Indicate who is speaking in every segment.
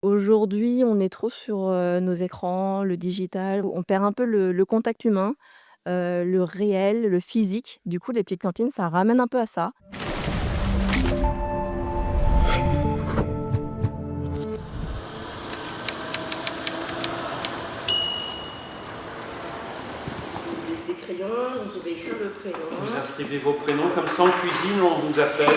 Speaker 1: Aujourd'hui, on est trop sur, nos écrans, le digital, on perd un peu le contact humain, le réel, le physique. Du coup, les petites cantines, ça ramène un peu à ça. Des crayons, vous pouvez écrire le
Speaker 2: Vous
Speaker 1: prénom.
Speaker 2: inscrivez vos prénoms comme ça en cuisine, on vous appelle.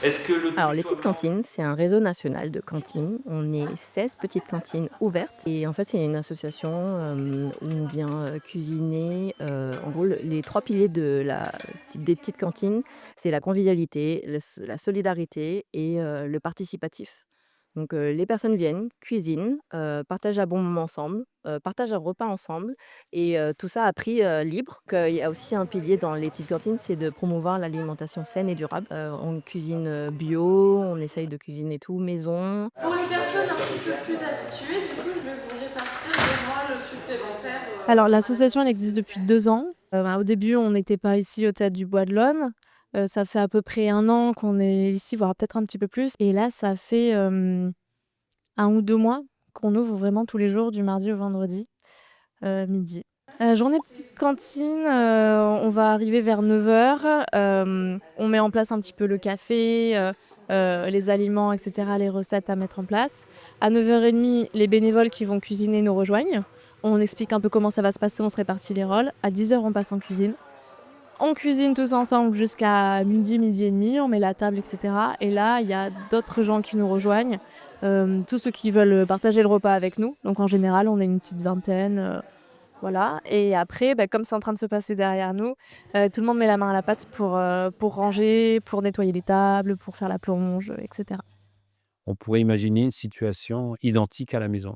Speaker 2: Est-ce que le
Speaker 1: Alors, les petites
Speaker 2: tutoiement...
Speaker 1: cantines, c'est un réseau national de cantines. On est 16 petites cantines ouvertes et en fait, c'est une association, où on vient, cuisiner, en gros, les 3 piliers des petites cantines, c'est la convivialité, la solidarité et le participatif. Donc, les personnes viennent, cuisinent, partagent un bon moment ensemble, partagent un repas ensemble et tout ça à prix, libre. Il y a aussi un pilier dans les petites cantines, c'est de promouvoir l'alimentation saine et durable. On cuisine, bio, on essaye de cuisiner tout maison.
Speaker 3: Pour les personnes un petit peu plus habituées, du coup, je vais vous répartir des rôles supplémentaires.
Speaker 4: Alors l'association, elle existe depuis 2 ans. Au début, on n'était pas ici au Théâtre du Bois de l'Aune. Ça fait à peu près 1 an qu'on est ici, voire peut-être un petit peu plus et là, ça fait, 1 ou 2 mois qu'on ouvre vraiment tous les jours du mardi au vendredi, midi. Journée petite cantine, on va arriver vers 9h. On met en place un petit peu le café, les aliments et cetera, les recettes à mettre en place. À 9h30, les bénévoles qui vont cuisiner nous rejoignent. On explique un peu comment ça va se passer, on se répartit les rôles. À 10h, on passe en cuisine. On cuisine tous ensemble jusqu'à midi, midi et demi, on met la table et cetera et là, il y a d'autres gens qui nous rejoignent, tous ceux qui veulent partager le repas avec nous. Donc en général, on est une petite vingtaine, voilà et après, comme c'est en train de se passer derrière nous, tout le monde met la main à la pâte pour ranger, pour nettoyer les tables, pour faire la plonge, et cetera.
Speaker 5: On pourrait imaginer une situation identique à la maison.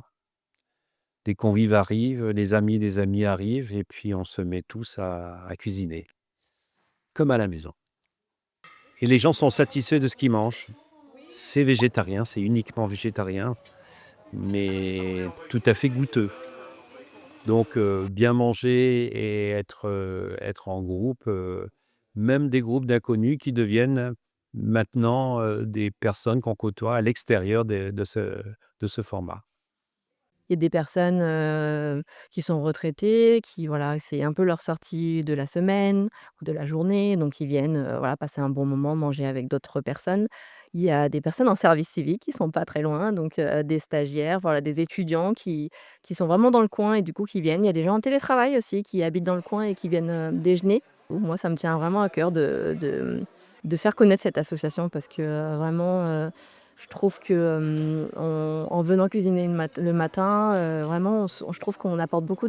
Speaker 5: Des convives arrivent, les amis des amis arrivent et puis on se met tous à cuisiner, comme à la maison. Et les gens sont satisfaits de ce qu'ils mangent. C'est végétarien, c'est uniquement végétarien, mais tout à fait goûteux. Donc bien manger et être en groupe, même des groupes d'inconnus qui deviennent maintenant, des personnes qu'on côtoie à l'extérieur de ce format.
Speaker 1: Il y a des personnes, qui sont retraitées, qui voilà, c'est un peu leur sortie de la semaine ou de la journée, donc ils viennent, voilà, passer un bon moment, manger avec d'autres personnes. Il y a des personnes en service civique qui sont pas très loin, donc des stagiaires, voilà, des étudiants qui sont vraiment dans le coin et du coup qui viennent. Il y a des gens en télétravail aussi qui habitent dans le coin et qui viennent, déjeuner. Moi, ça me tient vraiment à cœur de faire connaître cette association parce que, vraiment, je trouve que, en venant cuisiner le matin, vraiment je trouve qu'on apporte beaucoup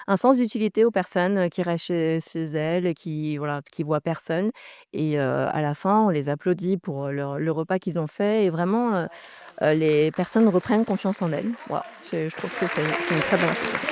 Speaker 1: un sens d'utilité aux personnes, qui restent chez elles et qui voilà, qui voient personne et à la fin, on les applaudit pour, le repas qu'ils ont fait et vraiment, les personnes reprennent confiance en elles. Voilà, je trouve que c'est une très bonne association.